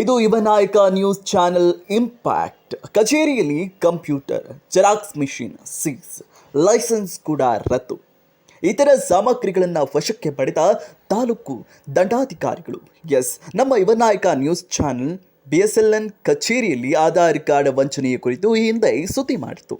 ಇದು ಯುವ ನಾಯಕ ನ್ಯೂಸ್ ಚಾನೆಲ್ ಇಂಪ್ಯಾಕ್ಟ್. ಕಚೇರಿಯಲ್ಲಿ computer, Xerox machine seize, licence ಕೂಡ ರದ್ದು. ಇತರ ಸಾಮಗ್ರಿಗಳನ್ನು ವಶಕ್ಕೆ ಪಡೆದ ತಾಲೂಕು ದಂಡಾಧಿಕಾರಿಗಳು. ನಮ್ಮ ಯುವ ನಾಯಕ ನ್ಯೂಸ್ ಚಾನೆಲ್ BSLN ಕಚೇರಿಯಲ್ಲಿ ಆಧಾರ್ ಕಾರ್ಡ್ ವಂಚನೆಯ ಕುರಿತು ಈ ಹಿಂದೆ ಸುದ್ದಿ ಮಾಡಿತು.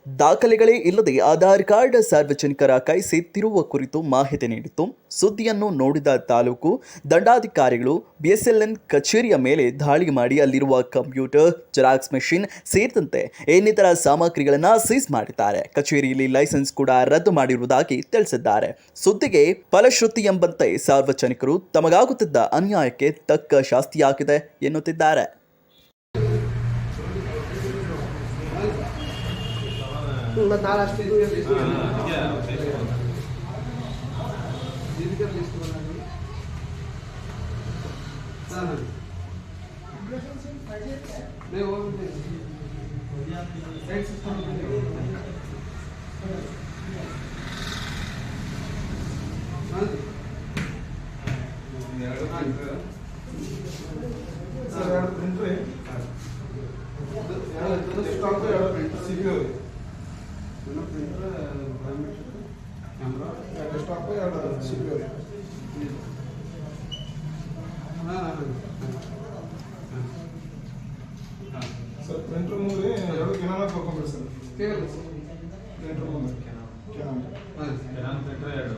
ದಾಖಲೆಗಳೇ ಇಲ್ಲದೆ ಆಧಾರ್ ಕಾರ್ಡ್ ಸಾರ್ವಜನಿಕರ ಕೈ ಸೇರ್ತಿರುವ ಕುರಿತು ಮಾಹಿತಿ ನೀಡಿತ್ತು. ಸುದ್ದಿಯನ್ನು ನೋಡಿದ ತಾಲೂಕು ದಂಡಾಧಿಕಾರಿಗಳು BSLN ಕಚೇರಿಯ ಮೇಲೆ ದಾಳಿ ಮಾಡಿ ಅಲ್ಲಿರುವ ಕಂಪ್ಯೂಟರ್, ಜೆರಾಕ್ಸ್ ಮೆಷಿನ್ ಸೇರಿದಂತೆ ಇನ್ನಿತರ ಸಾಮಗ್ರಿಗಳನ್ನು ಸೀಸ್ ಮಾಡಿದ್ದಾರೆ. ಕಚೇರಿಯಲ್ಲಿ ಲೈಸೆನ್ಸ್ ಕೂಡ ರದ್ದು ಮಾಡಿರುವುದಾಗಿ ತಿಳಿಸಿದ್ದಾರೆ. ಸುದ್ದಿಗೆ ಫಲಶ್ರುತಿ ಎಂಬಂತೆ ಸಾರ್ವಜನಿಕರು ತಮಗಾಗುತ್ತಿದ್ದ ಅನ್ಯಾಯಕ್ಕೆ ತಕ್ಕ ಶಾಸ್ತಿಯಾಗಿದೆ ಎನ್ನುತ್ತಿದ್ದಾರೆ. ಸರ್ ಪ್ರಿಂಟರ್ ಮುಂದೆ ಎರಡು ಕೆನಾನ ಕೊಡ್ಕೊಂಡ್ಬಿಡಿ ಸರ್. ಪ್ರಿಂಟರ್ ಮುಂದೆ ಕೆನಾನ್ ಪ್ರಿಂಟರ್ ಎರಡು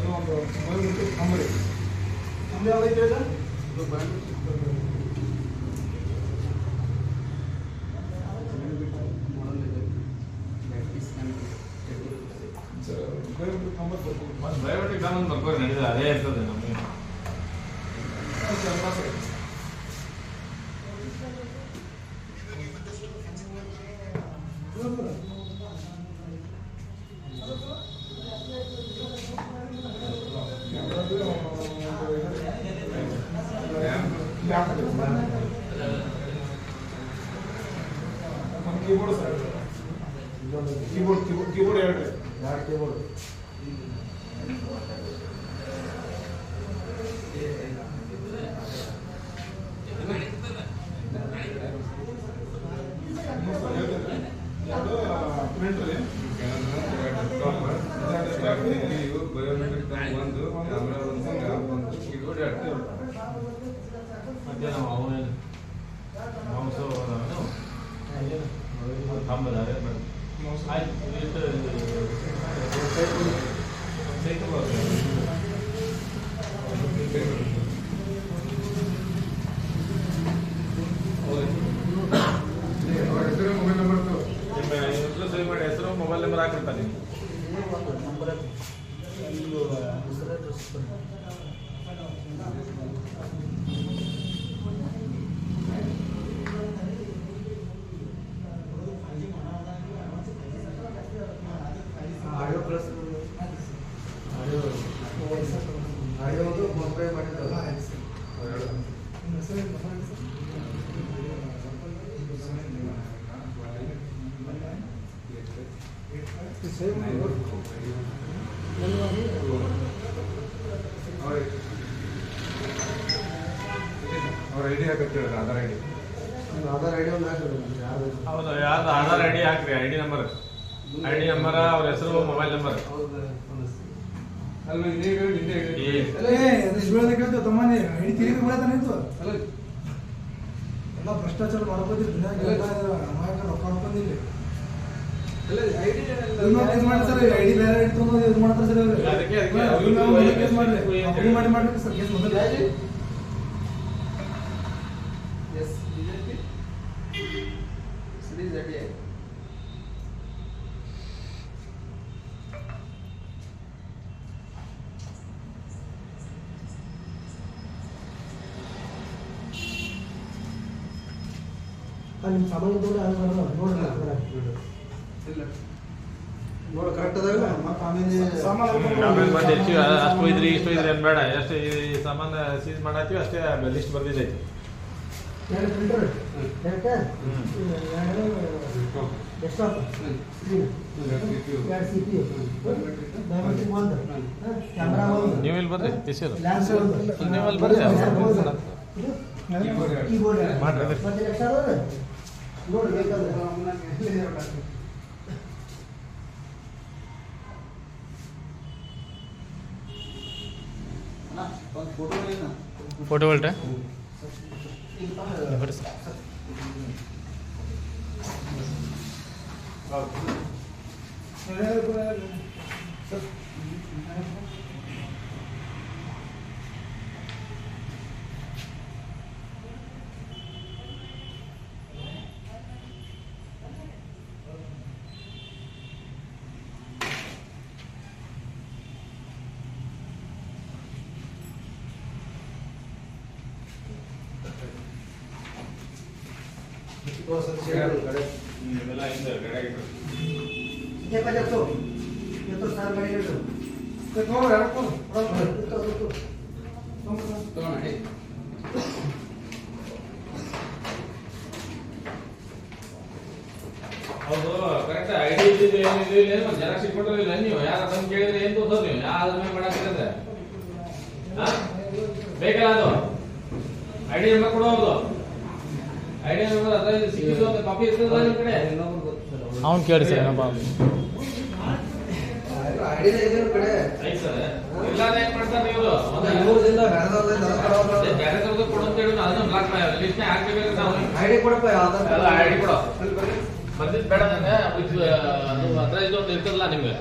ಒಂದು ಮೊಬೈಲ್ ಬಿಟ್ಟು ಕಂಬರಿ ಇಲ್ಲಿ ಯಾವ್ದೈತೆ ಈಗ ಇದು ಬ್ಯಾಂಕ್ ಸರ್ ಮೊಬೈಲ್ ಬಿಟ್ಟು ಕಂಬರ್ ಕೊಡ್ಕೊಂಡು ಬಯೋಮೆಟ್ರಿಕ್ ನಾನು ಬರ್ಬೋದು ನಡೆದಿದೆ. ಅದೇ ಇರ್ತದೆ ನಮಗೆ ಕೀಬೋರ್ಡ್ ಸರ್, ಕೀಬೋರ್ಡ್ ಎರಡು ಕೀಬೋರ್ಡ್ ಪ್ರಿಂಟರ್ ಬಯೋಮೆಟ್ರಿಕ್ ಒಂದು ಕ್ಯಾಮ್ರಾ ಒಂದು ಕೀಬೋರ್ಡ್ ಎರಡು ಮತ್ತೆ ನಾವು ಅವನ ಮಾಂಸ ಕಂಬದಾರೆ ಆಯ್ತು ಹೆಸರು ಮೊಬೈಲ್ ನಂಬರ್ ಸೇವ್ ಮಾಡಿ, ಹೆಸರು ಮೊಬೈಲ್ ನಂಬರ್ ಹಾಕಿರ್ತಾನೆ. ಅವ್ರ ಐಡಿ ಹಾಕಿ ಆಧಾರ್ ಐಡಿ ಒಂದು ಹೌದು, ಯಾವ್ದು ಆಧಾರ್ ಐಡಿ ಹಾಕ್ರಿ. ಐಡಿ ನಂಬರ್ ಅವ್ರ ಹೆಸರು ಮೊಬೈಲ್ ನಂಬರ್ ಎಲ್ಲ ಭ್ರಷ್ಟಾಚಾರ ಮಾಡ್ಬೋದಿಲ್ಲ. ರೊಕ್ಕ ಹಾಕೊಂಡಿಲ್ಲ ಐಡಿ ಬೇರೆ ಇಟ್ಕೊಂಡು ಇದು ಮಾಡ್ತಾರೆ ಸರ್. ಮಾಡ್ರಿ ಸರ್ ಕೇಸ್ ಮೊದಲು ನಿಮ್ಮ ಸಾಮಾನ್ಯ ನೋಡಿ ಕರೆಕ್ಟ್ ಅದಾಗಲ್ಲ. ಅಷ್ಟು ಇದ್ರಿ ಇಷ್ಟು ಇದ್ರಿ ಅನ್ಬೇಡ. ಎಷ್ಟು ಸಾಮಾನು ಸೀಸ್ ಮಾಡತ್ತೀವಿ ಅಷ್ಟೇ ಲಿಸ್ಟ್ ಬರ್ದಿದ್ದೈತಿ. ಎರಡು ಪ್ರಿಂಟರ್ ಎರಡು ಡೆಸ್ಕ್ಟಾಪ್ ಎರಡು ಸಿ ಪಿ ಯು ಬಯೋಮೆಟ್ರಿಕ್ ಒಂದು ಕ್ಯಾಮ್ರಾ ಒಂದು ನೀವು ಇಲ್ಲಿ ಬರ್ರಿ ಕಿಶೋರ್ ಲ್ಯಾನ್ಸ್ ಒಂದು ನೀವು ಅಲ್ಲಿ ಬರ್ರಿ ಕೀಬೋರ್ಡ್ ಮಾಡ್ರಿ ಮತ್ತೆ ಎಕ್ಸ್ಟ್ರಾ ಅದ ನೋಡಿ ಬೇಕಾದ್ರೆ ಫೋಟೋ ಹೊಲ್ಟ್ರೆ ಬರ್ರಿ ಸರ್ ಇವೆಲ್ಲ ಹಿಂದೆ ಗಡೆ ಇಟ್ಟು ये बजा तो ये तो सार गाड़ी है तो कौन है कौन तो है ಹೌದು ಕರೆಕ್ಟ್ ಐಡಿ ಇದ್ದಿದ್ದು ಏನಿದೆ ಇಲ್ಲ ಜೆರಾಕ್ಸ್ ಕೊಟ್ಟಿರಲಿಲ್ಲ ನೀವು ಯಾರು ಬಂದು ಕೇಳಿದ್ರೆ ಏನು ತೋರಿಸೋದು ನೀವು ಯಾವ್ದ್ರ ಮೇಲೆ ಮಾಡಾಕಿದ್ರೆ ಬೇಕಲ್ಲ ಅದು ಐಡಿ ನಂಬರ್ ಕೊಡೋದು ಐಡಿ ನಂಬರ್ ಅದ್ರ ಸಿಕ್ಕಿದ್ದು ಒಂದು ಕಾಪಿ ಇರ್ತದ ನಿಮ್ಮ ಕಡೆ ಅವ್ನು ಕೇಳಿ ಸರ್ ಏನಪ್ಪ ಐಡಿ ಇದೆ ಕಡೆ ಐತ್ ಸರ್ ಇಲ್ಲಾಂದ್ರೆ ಏನ್ ಮಾಡ್ತಾರೆ ನೀವು ಮೂರದಿಂದ ಬೇರೆ ತರದ್ದು ಕೊಡು ಅಂತ ಹೇಳಿ ಅದನ್ನ ಬ್ಲಾಕ್ ಮಾಡಿ ಲಿಸ್ಟ್ ಹಾಕ್ಬೇಕು ನಾವು ಐಡಿ ಕೊಡಪ್ಪ ಅಲ್ಲ ಐಡಿ ಕೊಡು ಬರ್ದಿದ್ದು ಬೇಡ ನಂಗೆ ಅದು ಅದ್ರದ್ದು ಒಂದು ಇರ್ತದಲ್ಲ ನಿಮ್ಗೆ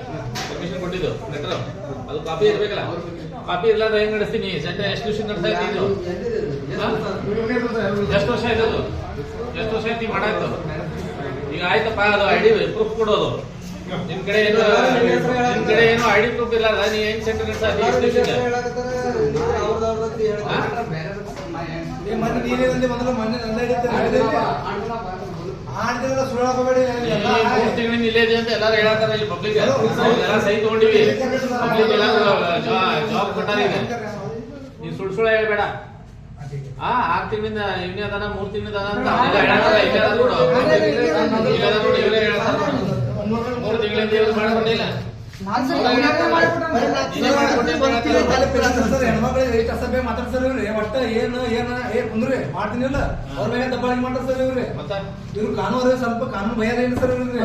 ಪರ್ಮಿಷನ್ ಕೊಟ್ಟಿದ್ದು ಲೆಟರ್ ಅದು ಕಾಪಿ ಇರ್ಬೇಕಲ್ಲ ಕಾಪಿ ಇರ್ಲಾರ್ದ ಹೆಂಗ್ ನಡೆಸ್ತೀನಿ ಸೆಂಟರ್ ಎಷ್ಟು ದಿವಸ ನಡೆಸ್ತಾ ಇದ್ದು ಎಷ್ಟು ವರ್ಷ ಆಯ್ತು ಅದು ಎಷ್ಟು ವರ್ಷ ಆಯ್ತು ಮಾಡಾಯ್ತು ಈಗ ಆಯ್ತಪ್ಪ ಅದು ಐಡಿ ಪ್ರೂಫ್ ಕೊಡೋದು ನಿಮ್ ಕಡೆ ಏನು ಐಡಿ ಪ್ರೂಫ್ ಇರ್ಲಾರ್ದ ನೀ ಹೆಂಗ್ ಸೆಂಟರ್ ನಡೆಸ್ತಾ ಎಷ್ಟು ದಿವಸ ಮೊದಲು ಮೊನ್ನೆ ನನ್ನ ಆಡ್ತಿರಲ್ಲ ಸುಳ್ಳು ಹಾಕೋಬೇಡಿ 3 ತಿಂಗಳಿಂದ ಇಲ್ಲೇ ಇದೆ ಅಂತ ಎಲ್ಲರೂ ಹೇಳತ್ತಾರ ಇಲ್ಲಿ ಪಬ್ಲಿಕ್ ಎಲ್ಲ ಸಹಿ ತಗೊಂಡಿವಿ ಪಬ್ಲಿಕ್ ಎಲ್ಲ ಜಾಬ್ ಕೊಟ್ಟಾರೀಗ ನೀವು ಸುಳ್ಳು ಹೇಳ್ಬೇಡ 6 ತಿಂಗಳಿಂದ ಇವನೇ ಅದಾನ 3 ತಿಂಗಳಿಂದ ಅದ ಅಂತ ಹೇಳತ್ತಾರ ಇಲ್ಲೇ ಅದ ನೋಡು ಇವರೇ ಹೇಳ್ತಾರ 3 ತಿಂಗಳಿಂದ ಇವ್ರು ಮಾಡ್ಕೊಂಡಿಲ್ಲ ಹೆಣ್ಮಕ್ಳಿಗೆ ಎಷ್ಟು ಅಸಭ್ಯ ಮಾತಾಡ್ತಾರೆ ಇವ್ರಿ ಒಟ್ಟ ಏನು ಕುಂದ್ರಿ ಮಾಡ್ತೀನಿಲ್ಲ ಅವ್ರ ಮೇಲೆ ದಬ್ಬಾಳಿಕೆ ಮಾಡ್ತಾರೆ ಸರ್ ಇವ್ರಿ ಮತ್ತೆ ಇವ್ರು ಕಾನೂನು ಸ್ವಲ್ಪ ಕಾನೂನು ಭಯ ಸರ್ ಇವ್ರಿ